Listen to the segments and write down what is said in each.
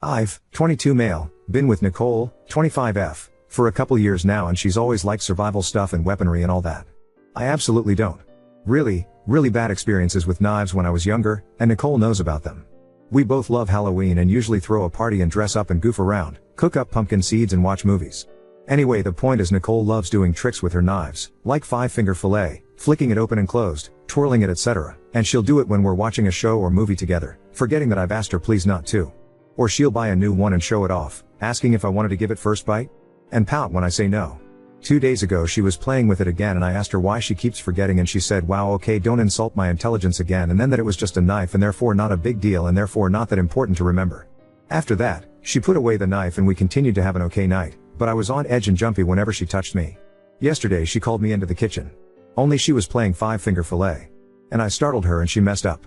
I've, 22 male, been with Nicole, 25F, for a couple years now and she's always liked survival stuff and weaponry and all that. I absolutely don't. Really bad experiences with knives when I was younger, and Nicole knows about them. We both love Halloween and usually throw a party and dress up and goof around, cook up pumpkin seeds and watch movies. Anyway, the point is Nicole loves doing tricks with her knives, like 5-finger fillet, flicking it open and closed, twirling it etc., and she'll do it when we're watching a show or movie together, forgetting that I've asked her please not to. Or she'll buy a new one and show it off, asking if I wanted to give it first bite? And pout when I say no. 2 days ago she was playing with it again and I asked her why she keeps forgetting and she said wow okay don't insult my intelligence again and then that it was just a knife and therefore not a big deal and therefore not that important to remember. After that, she put away the knife and we continued to have an okay night, but I was on edge and jumpy whenever she touched me. Yesterday she called me into the kitchen. Only she was playing 5-finger fillet. And I startled her and she messed up.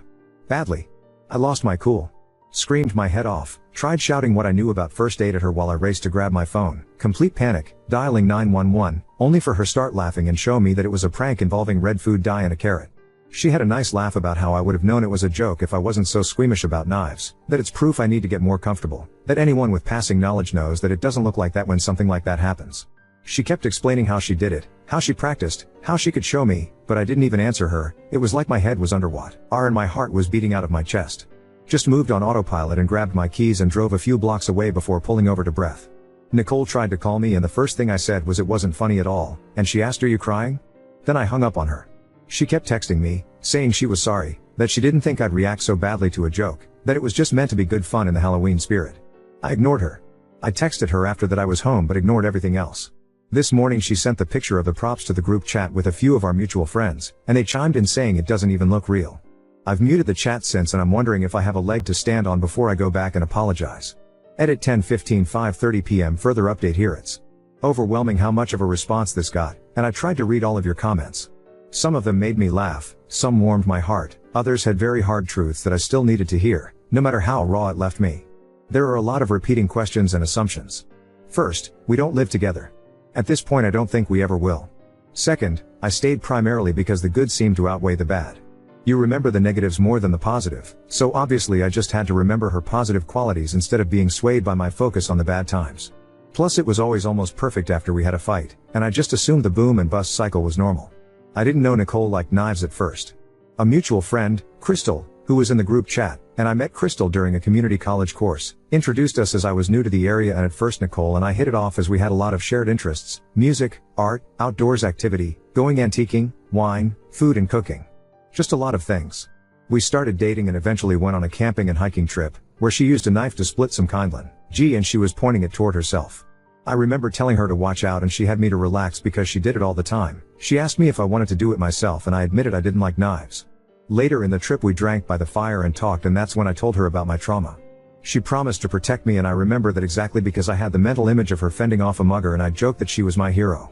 Badly. I lost my cool. Screamed my head off, tried shouting what I knew about first aid at her while I raced to grab my phone, complete panic, dialing 911, only for her start laughing and show me that it was a prank involving red food dye and a carrot. She had a nice laugh about how I would have known it was a joke if I wasn't so squeamish about knives, that it's proof I need to get more comfortable, that anyone with passing knowledge knows that it doesn't look like that when something like that happens. She kept explaining how she did it, how she practiced, how she could show me, but I didn't even answer her. It was like my head was underwater and my heart was beating out of my chest. Just moved on autopilot and grabbed my keys and drove a few blocks away before pulling over to breath. Nicole tried to call me and the first thing I said was it wasn't funny at all, and she asked are you crying? Then I hung up on her. She kept texting me, saying she was sorry, that she didn't think I'd react so badly to a joke, that it was just meant to be good fun in the Halloween spirit. I ignored her. I texted her after that I was home but ignored everything else. This morning she sent the picture of the props to the group chat with a few of our mutual friends, and they chimed in saying it doesn't even look real. I've muted the chat since and I'm wondering if I have a leg to stand on before I go back and apologize. Edit 10:15 5:30 p.m. Further update here. It's overwhelming how much of a response this got, and I tried to read all of your comments. Some of them made me laugh, some warmed my heart, others had very hard truths that I still needed to hear, no matter how raw it left me. There are a lot of repeating questions and assumptions. First, we don't live together. At this point I don't think we ever will. Second, I stayed primarily because the good seemed to outweigh the bad. You remember the negatives more than the positive, so obviously I just had to remember her positive qualities instead of being swayed by my focus on the bad times. Plus it was always almost perfect after we had a fight, and I just assumed the boom and bust cycle was normal. I didn't know Nicole liked knives at first. A mutual friend, Crystal, who was in the group chat, and I met Crystal during a community college course, introduced us as I was new to the area and at first Nicole and I hit it off as we had a lot of shared interests, music, art, outdoors activity, going antiquing, wine, food and cooking. Just a lot of things. We started dating and eventually went on a camping and hiking trip, where she used a knife to split some kindlin, and she was pointing it toward herself. I remember telling her to watch out and she had me to relax because she did it all the time. She asked me if I wanted to do it myself and I admitted I didn't like knives. Later in the trip we drank by the fire and talked and that's when I told her about my trauma. She promised to protect me and I remember that exactly because I had the mental image of her fending off a mugger and I joked that she was my hero.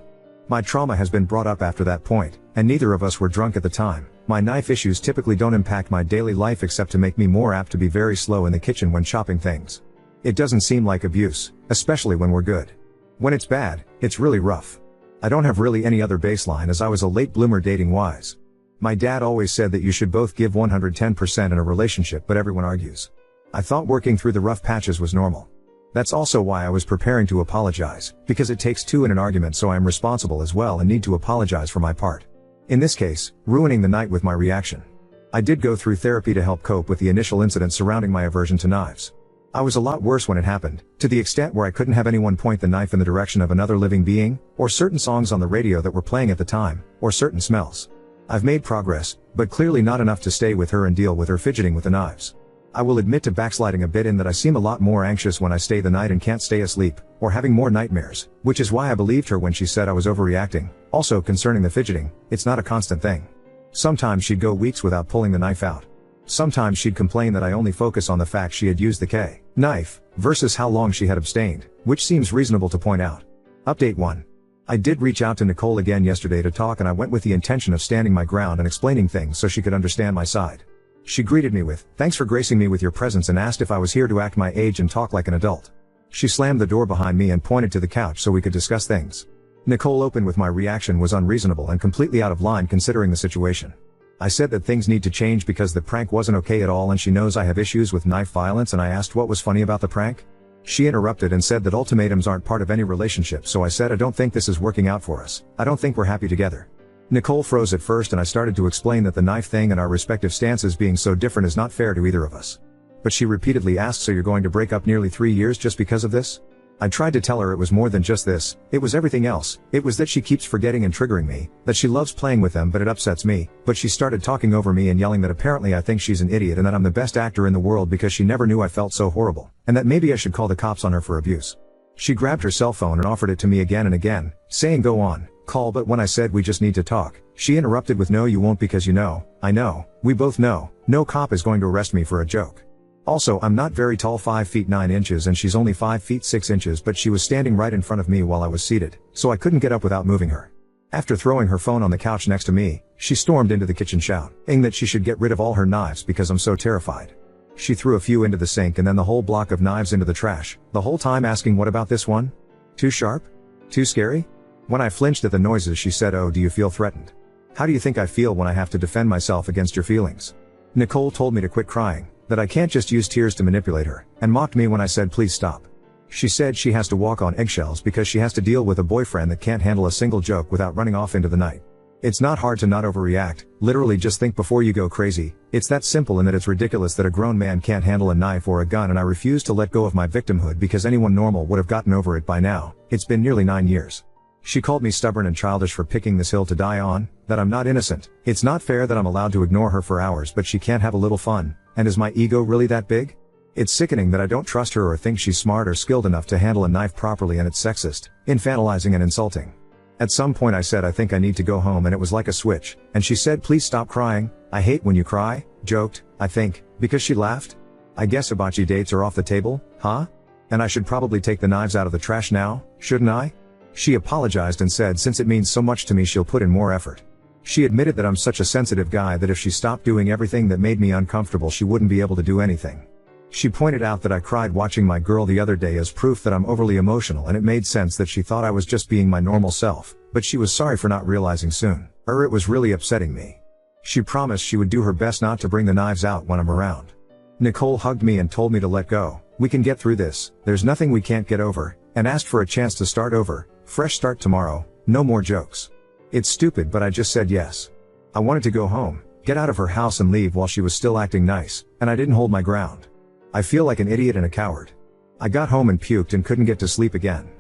My trauma has been brought up after that point, and neither of us were drunk at the time. My knife issues typically don't impact my daily life except to make me more apt to be very slow in the kitchen when chopping things. It doesn't seem like abuse, especially when we're good. When it's bad, it's really rough. I don't have really any other baseline as I was a late bloomer dating wise. My dad always said that you should both give 110% in a relationship but everyone argues. I thought working through the rough patches was normal. That's also why I was preparing to apologize, because it takes two in an argument so I am responsible as well and need to apologize for my part. In this case, ruining the night with my reaction. I did go through therapy to help cope with the initial incident surrounding my aversion to knives. I was a lot worse when it happened, to the extent where I couldn't have anyone point the knife in the direction of another living being, or certain songs on the radio that were playing at the time, or certain smells. I've made progress, but clearly not enough to stay with her and deal with her fidgeting with the knives. I will admit to backsliding a bit in that I seem a lot more anxious when I stay the night and can't stay asleep, or having more nightmares, which is why I believed her when she said I was overreacting. Also concerning the fidgeting, it's not a constant thing. Sometimes she'd go weeks without pulling the knife out. Sometimes she'd complain that I only focus on the fact she had used the knife, versus how long she had abstained, which seems reasonable to point out. Update 1. I did reach out to Nicole again yesterday to talk and I went with the intention of standing my ground and explaining things so she could understand my side. She greeted me with, "Thanks for gracing me with your presence," and asked if I was here to act my age and talk like an adult. She slammed the door behind me and pointed to the couch so we could discuss things. Nicole opened with my reaction was unreasonable and completely out of line considering the situation. I said that things need to change because the prank wasn't okay at all and she knows I have issues with knife violence and I asked what was funny about the prank. She interrupted and said that ultimatums aren't part of any relationship, so I said I don't think this is working out for us. I don't think we're happy together. Nicole froze at first and I started to explain that the knife thing and our respective stances being so different is not fair to either of us. But she repeatedly asked, so you're going to break up nearly 3 years just because of this? I tried to tell her it was more than just this, it was everything else. It was that she keeps forgetting and triggering me, that she loves playing with them but it upsets me, but she started talking over me and yelling that apparently I think she's an idiot and that I'm the best actor in the world because she never knew I felt so horrible, and that maybe I should call the cops on her for abuse. She grabbed her cell phone and offered it to me again and again, saying go on, call, but when I said we just need to talk, she interrupted with no you won't because you know, I know, we both know, no cop is going to arrest me for a joke. Also, I'm not very tall, 5 feet 9 inches and she's only 5 feet 6 inches, but she was standing right in front of me while I was seated, so I couldn't get up without moving her. After throwing her phone on the couch next to me, she stormed into the kitchen shouting that she should get rid of all her knives because I'm so terrified. She threw a few into the sink and then the whole block of knives into the trash, the whole time asking what about this one? Too sharp? Too scary? When I flinched at the noises she said, oh, do you feel threatened? How do you think I feel when I have to defend myself against your feelings? Nicole told me to quit crying, that I can't just use tears to manipulate her, and mocked me when I said please stop. She said she has to walk on eggshells because she has to deal with a boyfriend that can't handle a single joke without running off into the night. It's not hard to not overreact, literally just think before you go crazy, it's that simple, and that it's ridiculous that a grown man can't handle a knife or a gun, and I refuse to let go of my victimhood because anyone normal would have gotten over it by now. It's been nearly 9 years. She called me stubborn and childish for picking this hill to die on, that I'm not innocent. It's not fair that I'm allowed to ignore her for hours but she can't have a little fun, and is my ego really that big? It's sickening that I don't trust her or think she's smart or skilled enough to handle a knife properly, and it's sexist, infantilizing and insulting. At some point I said I think I need to go home and it was like a switch, and she said please stop crying, I hate when you cry, joked, I think, because she laughed. I guess hibachi dates are off the table, huh? And I should probably take the knives out of the trash now, shouldn't I? She apologized and said since it means so much to me she'll put in more effort. She admitted that I'm such a sensitive guy that if she stopped doing everything that made me uncomfortable she wouldn't be able to do anything. She pointed out that I cried watching my girl the other day as proof that I'm overly emotional, and it made sense that she thought I was just being my normal self, but she was sorry for not realizing soon. It was really upsetting me. She promised she would do her best not to bring the knives out when I'm around. Nicole hugged me and told me to let go, we can get through this, there's nothing we can't get over, and asked for a chance to start over, fresh start tomorrow, no more jokes. It's stupid but I just said yes. I wanted to go home, get out of her house and leave while she was still acting nice, and I didn't hold my ground. I feel like an idiot and a coward. I got home and puked and couldn't get to sleep again.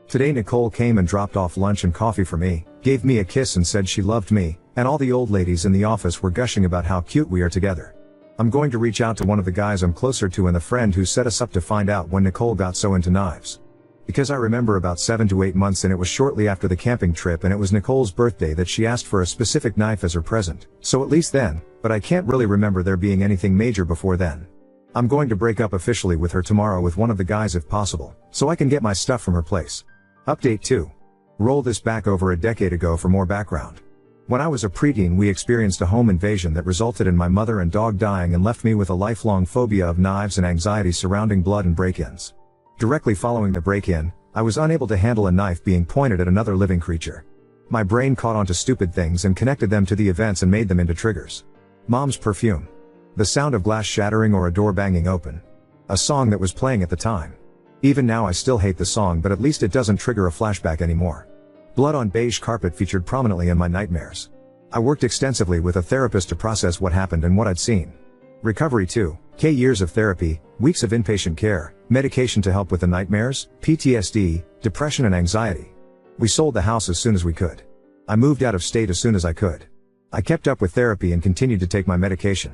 Today Nicole came and dropped off lunch and coffee for me, gave me a kiss and said she loved me, and all the old ladies in the office were gushing about how cute we are together. I'm going to reach out to one of the guys I'm closer to and the friend who set us up to find out when Nicole got so into knives. Because I remember about 7 to 8 months, and it was shortly after the camping trip, and it was Nicole's birthday that she asked for a specific knife as her present, so at least then, but I can't really remember there being anything major before then. I'm going to break up officially with her tomorrow with one of the guys if possible, so I can get my stuff from her place. Update 2. Roll this back over a decade ago for more background. When I was a preteen we experienced a home invasion that resulted in my mother and dog dying and left me with a lifelong phobia of knives and anxiety surrounding blood and break-ins. Directly following the break-in, I was unable to handle a knife being pointed at another living creature. My brain caught onto stupid things and connected them to the events and made them into triggers. Mom's perfume. The sound of glass shattering or a door banging open. A song that was playing at the time. Even now I still hate the song, but at least it doesn't trigger a flashback anymore. Blood on beige carpet featured prominently in my nightmares. I worked extensively with a therapist to process what happened and what I'd seen. Recovery 2K years of therapy, weeks of inpatient care, medication to help with the nightmares, PTSD, depression and anxiety. We sold the house as soon as we could. I moved out of state as soon as I could. I kept up with therapy and continued to take my medication.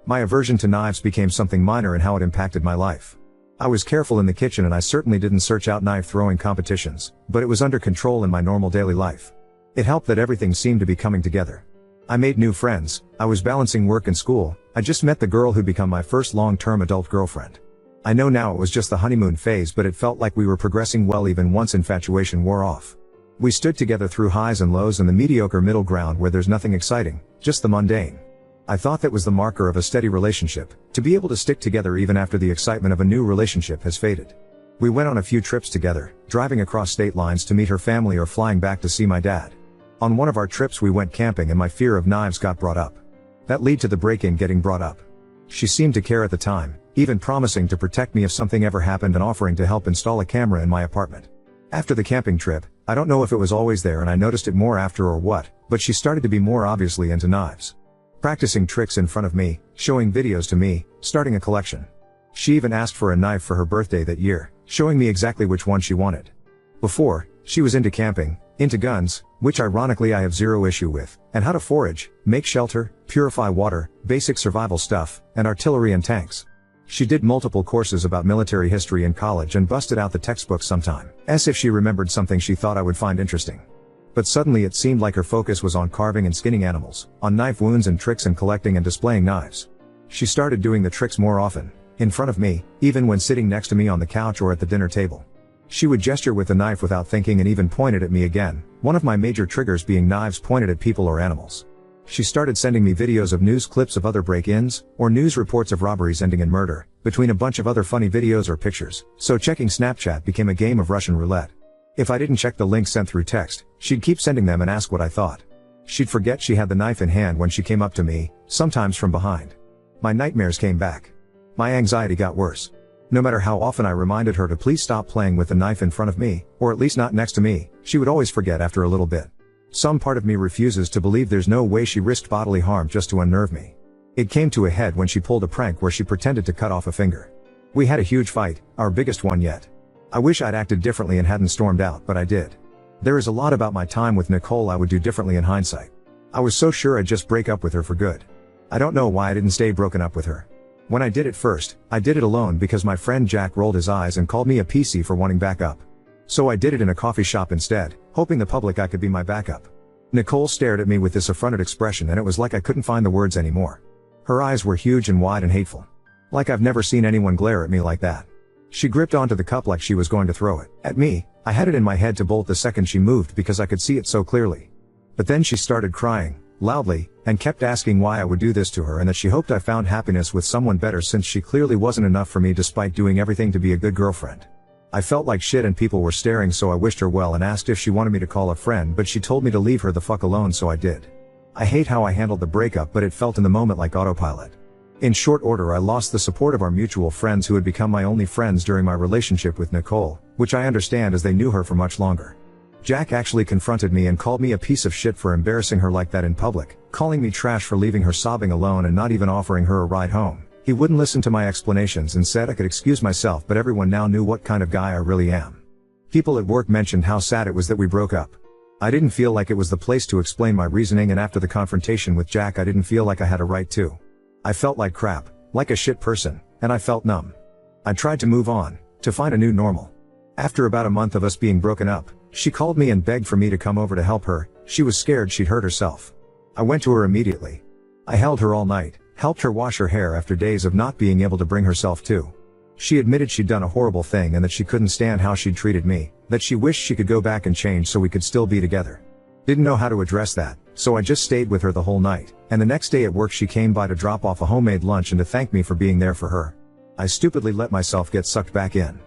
My aversion to knives became something minor in how it impacted my life. I was careful in the kitchen and I certainly didn't search out knife throwing competitions, but it was under control in my normal daily life. It helped that everything seemed to be coming together. I made new friends, I was balancing work and school, I just met the girl who'd become my first long-term adult girlfriend. I know now it was just the honeymoon phase, but it felt like we were progressing well even once infatuation wore off. We stood together through highs and lows and the mediocre middle ground where there's nothing exciting, just the mundane. I thought that was the marker of a steady relationship, to be able to stick together even after the excitement of a new relationship has faded. We went on a few trips together, driving across state lines to meet her family or flying back to see my dad. On one of our trips we went camping and my fear of knives got brought up. That led to the break-in getting brought up. She seemed to care at the time, even promising to protect me if something ever happened and offering to help install a camera in my apartment. After the camping trip, I don't know if it was always there and I noticed it more after or what, but she started to be more obviously into knives. Practicing tricks in front of me, showing videos to me, starting a collection. She even asked for a knife for her birthday that year, showing me exactly which one she wanted. Before, she was into camping, into guns, which ironically I have zero issue with, and how to forage, make shelter, purify water, basic survival stuff, and artillery and tanks. She did multiple courses about military history in college and busted out the textbooks sometime, as if she remembered something she thought I would find interesting. But suddenly it seemed like her focus was on carving and skinning animals, on knife wounds and tricks and collecting and displaying knives. She started doing the tricks more often, in front of me, even when sitting next to me on the couch or at the dinner table. She would gesture with the knife without thinking and even pointed at me again, one of my major triggers being knives pointed at people or animals. She started sending me videos of news clips of other break-ins, or news reports of robberies ending in murder, between a bunch of other funny videos or pictures, so checking Snapchat became a game of Russian roulette. If I didn't check the links sent through text, she'd keep sending them and ask what I thought. She'd forget she had the knife in hand when she came up to me, sometimes from behind. My nightmares came back. My anxiety got worse. No matter how often I reminded her to please stop playing with the knife in front of me, or at least not next to me, she would always forget after a little bit. Some part of me refuses to believe there's no way she risked bodily harm just to unnerve me. It came to a head when she pulled a prank where she pretended to cut off a finger. We had a huge fight, our biggest one yet. I wish I'd acted differently and hadn't stormed out, but I did. There is a lot about my time with Nicole I would do differently in hindsight. I was so sure I'd just break up with her for good. I don't know why I didn't stay broken up with her. When I did it first, I did it alone because my friend Jack rolled his eyes and called me a PC for wanting backup. So I did it in a coffee shop instead, hoping the public I could be my backup. Nicole stared at me with this affronted expression and it was like I couldn't find the words anymore. Her eyes were huge and wide and hateful. Like I've never seen anyone glare at me like that. She gripped onto the cup like she was going to throw it at me. I had it in my head to bolt the second she moved because I could see it so clearly. But then she started crying, loudly, and kept asking why I would do this to her and that she hoped I found happiness with someone better since she clearly wasn't enough for me despite doing everything to be a good girlfriend. I felt like shit and people were staring, so I wished her well and asked if she wanted me to call a friend, but she told me to leave her the fuck alone, so I did. I hate how I handled the breakup, but it felt in the moment like autopilot. In short order, I lost the support of our mutual friends who had become my only friends during my relationship with Nicole, which I understand as they knew her for much longer. Jack actually confronted me and called me a piece of shit for embarrassing her like that in public, calling me trash for leaving her sobbing alone and not even offering her a ride home. He wouldn't listen to my explanations and said I could excuse myself, but everyone now knew what kind of guy I really am. People at work mentioned how sad it was that we broke up. I didn't feel like it was the place to explain my reasoning, and after the confrontation with Jack I didn't feel like I had a right to. I felt like crap, like a shit person, and I felt numb. I tried to move on, to find a new normal. After about a month of us being broken up, she called me and begged for me to come over to help her. She was scared she'd hurt herself. I went to her immediately. I held her all night, helped her wash her hair after days of not being able to bring herself to. She admitted she'd done a horrible thing and that she couldn't stand how she'd treated me, that she wished she could go back and change so we could still be together. Didn't know how to address that, so I just stayed with her the whole night, and the next day at work she came by to drop off a homemade lunch and to thank me for being there for her. I stupidly let myself get sucked back in.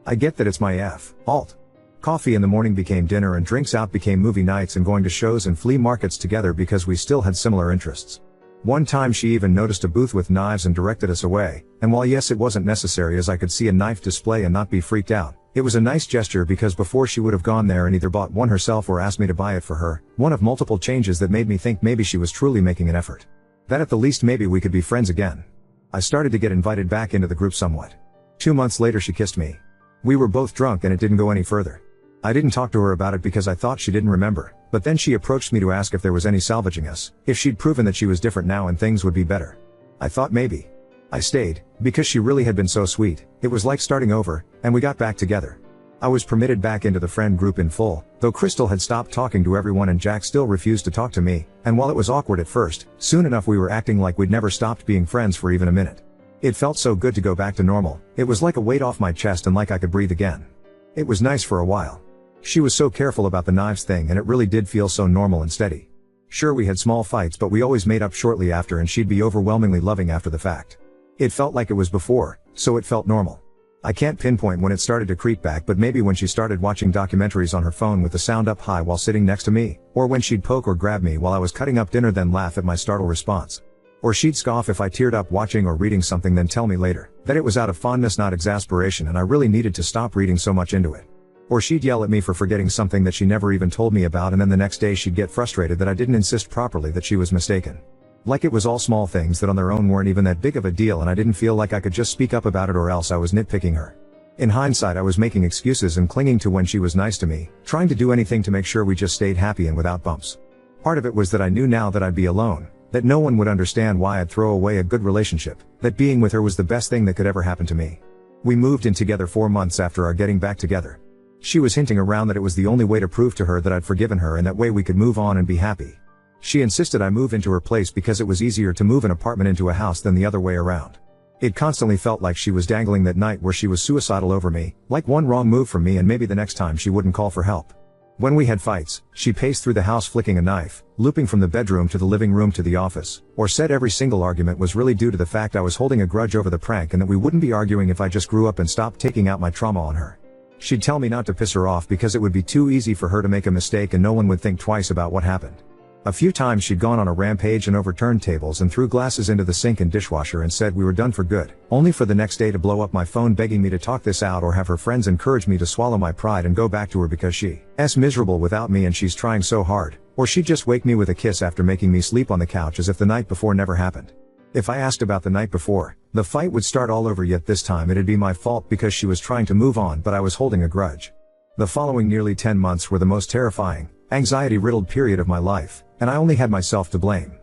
I get that it's my fault. Coffee in the morning became dinner and drinks out became movie nights and going to shows and flea markets together because we still had similar interests. One time she even noticed a booth with knives and directed us away, and while yes it wasn't necessary as I could see a knife display and not be freaked out, it was a nice gesture because before she would have gone there and either bought one herself or asked me to buy it for her, one of multiple changes that made me think maybe she was truly making an effort. That at the least maybe we could be friends again. I started to get invited back into the group somewhat. 2 months later she kissed me. We were both drunk and it didn't go any further. I didn't talk to her about it because I thought she didn't remember, but then she approached me to ask if there was any salvaging us, if she'd proven that she was different now and things would be better. I thought maybe. I stayed, because she really had been so sweet. It was like starting over, and we got back together. I was permitted back into the friend group in full, though Crystal had stopped talking to everyone and Jack still refused to talk to me, and while it was awkward at first, soon enough we were acting like we'd never stopped being friends for even a minute. It felt so good to go back to normal. It was like a weight off my chest and like I could breathe again. It was nice for a while. She was so careful about the knives thing and it really did feel so normal and steady. Sure, we had small fights, but we always made up shortly after and she'd be overwhelmingly loving after the fact. It felt like it was before, so it felt normal. I can't pinpoint when it started to creep back, but maybe when she started watching documentaries on her phone with the sound up high while sitting next to me, or when she'd poke or grab me while I was cutting up dinner then laugh at my startled response. Or she'd scoff if I teared up watching or reading something, then tell me later that it was out of fondness, not exasperation, and I really needed to stop reading so much into it. Or she'd yell at me for forgetting something that she never even told me about, and then the next day she'd get frustrated that I didn't insist properly that she was mistaken. Like it was all small things that on their own weren't even that big of a deal, and I didn't feel like I could just speak up about it, or else I was nitpicking her. In hindsight, I was making excuses and clinging to when she was nice to me, trying to do anything to make sure we just stayed happy and without bumps. Part of it was that I knew now that I'd be alone, that no one would understand why I'd throw away a good relationship, that being with her was the best thing that could ever happen to me. We moved in together 4 months after our getting back together. She was hinting around that it was the only way to prove to her that I'd forgiven her, and that way we could move on and be happy. She insisted I move into her place because it was easier to move an apartment into a house than the other way around. It constantly felt like she was dangling that night where she was suicidal over me, like one wrong move from me and maybe the next time she wouldn't call for help. When we had fights, she paced through the house flicking a knife, looping from the bedroom to the living room to the office, or said every single argument was really due to the fact I was holding a grudge over the prank and that we wouldn't be arguing if I just grew up and stopped taking out my trauma on her. She'd tell me not to piss her off because it would be too easy for her to make a mistake and no one would think twice about what happened. A few times she'd gone on a rampage and overturned tables and threw glasses into the sink and dishwasher and said we were done for good, only for the next day to blow up my phone begging me to talk this out, or have her friends encourage me to swallow my pride and go back to her because she's miserable without me and she's trying so hard, or she'd just wake me with a kiss after making me sleep on the couch as if the night before never happened. If I asked about the night before, the fight would start all over, yet this time it'd be my fault because she was trying to move on but I was holding a grudge. The following nearly 10 months were the most terrifying, anxiety-riddled period of my life, and I only had myself to blame.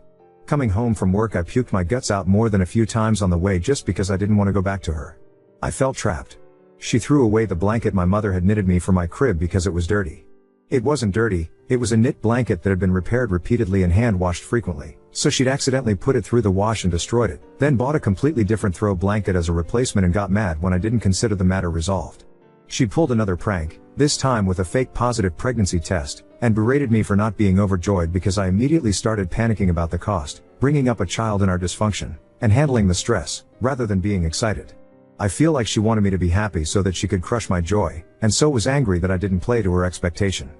Coming home from work, I puked my guts out more than a few times on the way just because I didn't want to go back to her. I felt trapped. She threw away the blanket my mother had knitted me for my crib because it was dirty. It wasn't dirty, it was a knit blanket that had been repaired repeatedly and hand-washed frequently, so she'd accidentally put it through the wash and destroyed it, then bought a completely different throw blanket as a replacement and got mad when I didn't consider the matter resolved. She pulled another prank, this time with a fake positive pregnancy test, and berated me for not being overjoyed because I immediately started panicking about the cost, bringing up a child in our dysfunction, and handling the stress, rather than being excited. I feel like she wanted me to be happy so that she could crush my joy, and so was angry that I didn't play to her expectation.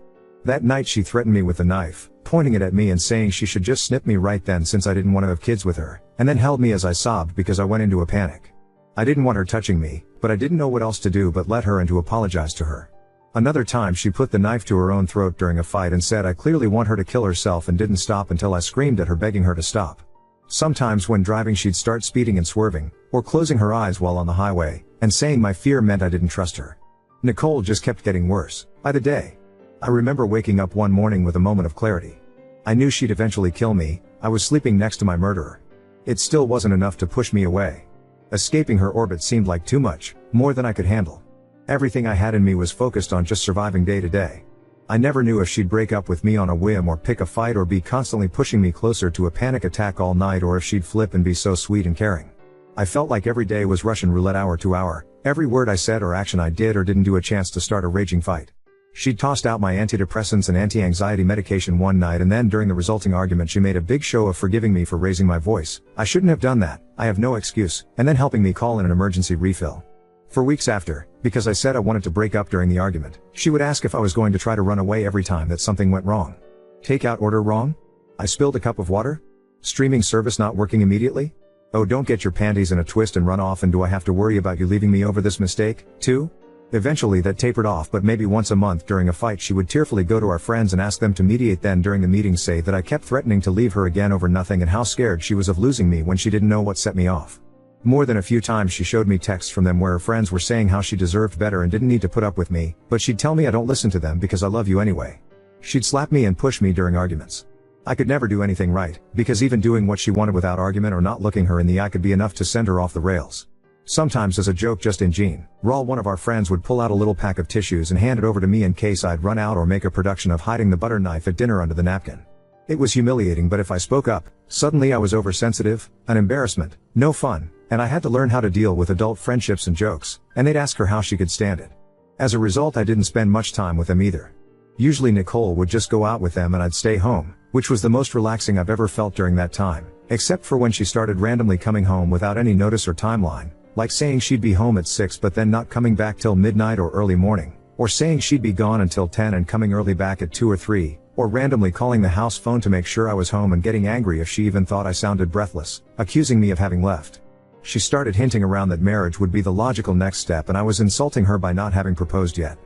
That night she threatened me with a knife, pointing it at me and saying she should just snip me right then since I didn't want to have kids with her, and then held me as I sobbed because I went into a panic. I didn't want her touching me, but I didn't know what else to do but let her and to apologize to her. Another time she put the knife to her own throat during a fight and said I clearly want her to kill herself, and didn't stop until I screamed at her begging her to stop. Sometimes when driving she'd start speeding and swerving, or closing her eyes while on the highway, and saying my fear meant I didn't trust her. Nicole just kept getting worse by the day. I remember waking up one morning with a moment of clarity. I knew she'd eventually kill me. I was sleeping next to my murderer. It still wasn't enough to push me away. Escaping her orbit seemed like too much, more than I could handle. Everything I had in me was focused on just surviving day to day. I never knew if she'd break up with me on a whim or pick a fight or be constantly pushing me closer to a panic attack all night, or if she'd flip and be so sweet and caring. I felt like every day was Russian roulette hour to hour, every word I said or action I did or didn't do a chance to start a raging fight. She'd tossed out my antidepressants and anti-anxiety medication one night, and then during the resulting argument she made a big show of forgiving me for raising my voice. I shouldn't have done that, I have no excuse, and then helping me call in an emergency refill. For weeks after, because I said I wanted to break up during the argument, she would ask if I was going to try to run away every time that something went wrong. Takeout order wrong? I spilled a cup of water? Streaming service not working immediately? Oh, don't get your panties in a twist and run off, and do I have to worry about you leaving me over this mistake, too? Eventually that tapered off, but maybe once a month during a fight she would tearfully go to our friends and ask them to mediate, then during the meeting say that I kept threatening to leave her again over nothing and how scared she was of losing me when she didn't know what set me off. More than a few times she showed me texts from them where her friends were saying how she deserved better and didn't need to put up with me, but she'd tell me I don't listen to them because I love you anyway. She'd slap me and push me during arguments. I could never do anything right, because even doing what she wanted without argument or not looking her in the eye could be enough to send her off the rails. Sometimes as a joke just in Gene, Raul, one of our friends, would pull out a little pack of tissues and hand it over to me in case I'd run out, or make a production of hiding the butter knife at dinner under the napkin. It was humiliating, but if I spoke up, suddenly I was oversensitive, an embarrassment, no fun, and I had to learn how to deal with adult friendships and jokes, and they'd ask her how she could stand it. As a result, I didn't spend much time with them either. Usually Nicole would just go out with them and I'd stay home, which was the most relaxing I've ever felt during that time, except for when she started randomly coming home without any notice or timeline, like saying she'd be home at 6 but then not coming back till midnight or early morning, or saying she'd be gone until 10 and coming early back at 2 or 3, Or randomly calling the house phone to make sure I was home and getting angry if she even thought I sounded breathless, accusing me of having left. She started hinting around that marriage would be the logical next step and I was insulting her by not having proposed yet.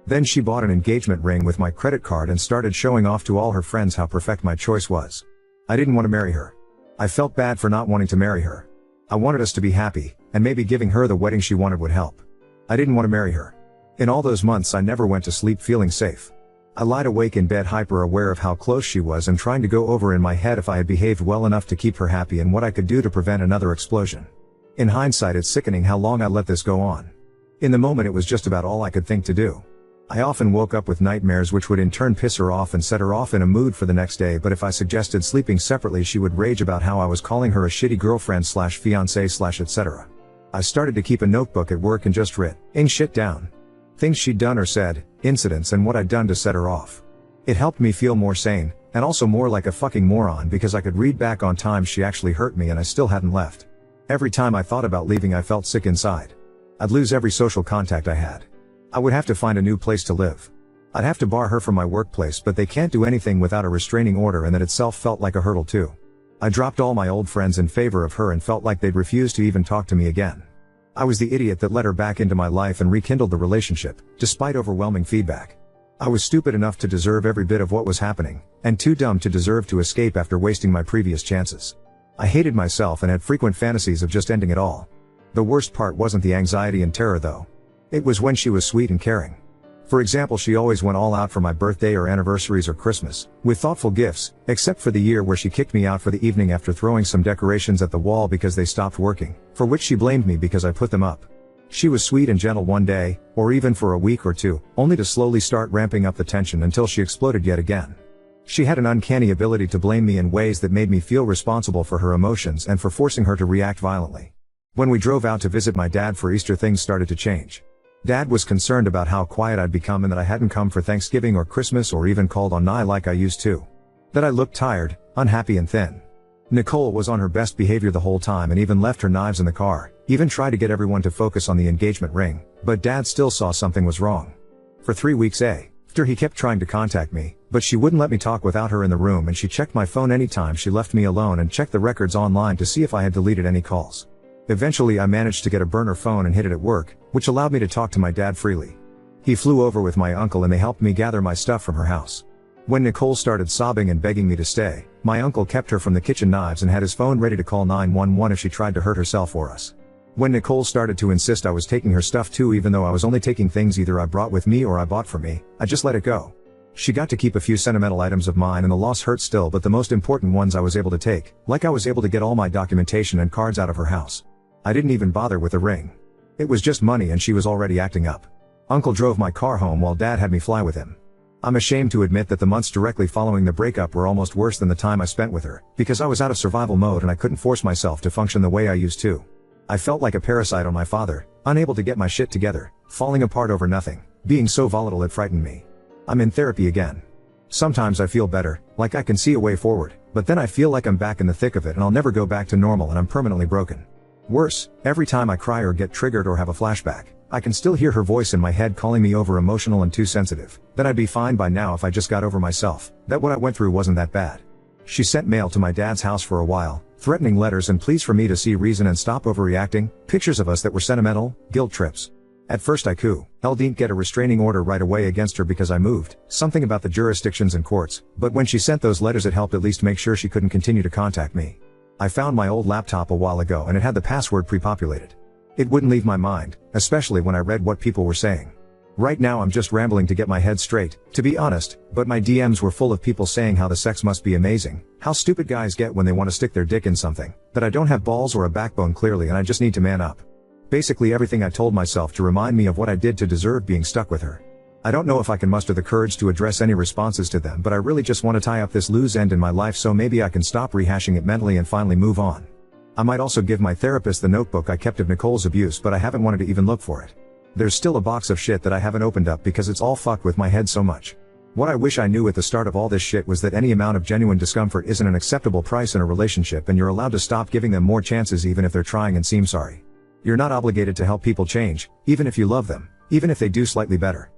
Then she bought an engagement ring with my credit card and started showing off to all her friends how perfect my choice was. I didn't want to marry her. I felt bad for not wanting to marry her. I wanted us to be happy, and maybe giving her the wedding she wanted would help. I didn't want to marry her. In all those months I never went to sleep feeling safe. I lied awake in bed hyper aware of how close she was and trying to go over in my head if I had behaved well enough to keep her happy and what I could do to prevent another explosion. In hindsight it's sickening how long I let this go on. In the moment it was just about all I could think to do. I often woke up with nightmares which would in turn piss her off and set her off in a mood for the next day, but if I suggested sleeping separately she would rage about how I was calling her a shitty girlfriend / fiancé / etc. I started to keep a notebook at work and just write shit down. Things she'd done or said, incidents and what I'd done to set her off. It helped me feel more sane, and also more like a fucking moron because I could read back on times she actually hurt me and I still hadn't left. Every time I thought about leaving I felt sick inside. I'd lose every social contact I had. I would have to find a new place to live. I'd have to bar her from my workplace, but they can't do anything without a restraining order, and that itself felt like a hurdle too. I dropped all my old friends in favor of her and felt like they'd refuse to even talk to me again. I was the idiot that let her back into my life and rekindled the relationship, despite overwhelming feedback. I was stupid enough to deserve every bit of what was happening, and too dumb to deserve to escape after wasting my previous chances. I hated myself and had frequent fantasies of just ending it all. The worst part wasn't the anxiety and terror though. It was when she was sweet and caring. For example, she always went all out for my birthday or anniversaries or Christmas, with thoughtful gifts, except for the year where she kicked me out for the evening after throwing some decorations at the wall because they stopped working, for which she blamed me because I put them up. She was sweet and gentle one day, or even for a week or two, only to slowly start ramping up the tension until she exploded yet again. She had an uncanny ability to blame me in ways that made me feel responsible for her emotions and for forcing her to react violently. When we drove out to visit my dad for Easter, things started to change. Dad was concerned about how quiet I'd become and that I hadn't come for Thanksgiving or Christmas or even called on Nye like I used to. That I looked tired, unhappy and thin. Nicole was on her best behavior the whole time and even left her knives in the car, even tried to get everyone to focus on the engagement ring, but Dad still saw something was wrong. For 3 weeks after he kept trying to contact me, but she wouldn't let me talk without her in the room, and she checked my phone anytime she left me alone and checked the records online to see if I had deleted any calls. Eventually I managed to get a burner phone and hid it at work, which allowed me to talk to my dad freely. He flew over with my uncle and they helped me gather my stuff from her house. When Nicole started sobbing and begging me to stay, my uncle kept her from the kitchen knives and had his phone ready to call 911 if she tried to hurt herself or us. When Nicole started to insist I was taking her stuff too, even though I was only taking things either I brought with me or I bought for me, I just let it go. She got to keep a few sentimental items of mine and the loss hurt still, but the most important ones I was able to take, like I was able to get all my documentation and cards out of her house. I didn't even bother with the ring. It was just money and she was already acting up. Uncle drove my car home while Dad had me fly with him. I'm ashamed to admit that the months directly following the breakup were almost worse than the time I spent with her, because I was out of survival mode and I couldn't force myself to function the way I used to. I felt like a parasite on my father, unable to get my shit together, falling apart over nothing, being so volatile it frightened me. I'm in therapy again. Sometimes I feel better, like I can see a way forward, but then I feel like I'm back in the thick of it and I'll never go back to normal and I'm permanently broken. Worse, every time I cry or get triggered or have a flashback, I can still hear her voice in my head calling me over emotional and too sensitive, that I'd be fine by now if I just got over myself, that what I went through wasn't that bad. She sent mail to my dad's house for a while, threatening letters and pleas for me to see reason and stop overreacting, pictures of us that were sentimental, guilt trips. At first I didn't get a restraining order right away against her because I moved, something about the jurisdictions and courts, but when she sent those letters it helped at least make sure she couldn't continue to contact me. I found my old laptop a while ago and it had the password pre-populated. It wouldn't leave my mind, especially when I read what people were saying. Right now I'm just rambling to get my head straight, to be honest, but my DMs were full of people saying how the sex must be amazing, how stupid guys get when they want to stick their dick in something, that I don't have balls or a backbone clearly and I just need to man up. Basically everything I told myself to remind me of what I did to deserve being stuck with her. I don't know if I can muster the courage to address any responses to them, but I really just want to tie up this loose end in my life so maybe I can stop rehashing it mentally and finally move on. I might also give my therapist the notebook I kept of Nicole's abuse, but I haven't wanted to even look for it. There's still a box of shit that I haven't opened up because it's all fucked with my head so much. What I wish I knew at the start of all this shit was that any amount of genuine discomfort isn't an acceptable price in a relationship and you're allowed to stop giving them more chances even if they're trying and seem sorry. You're not obligated to help people change, even if you love them, even if they do slightly better.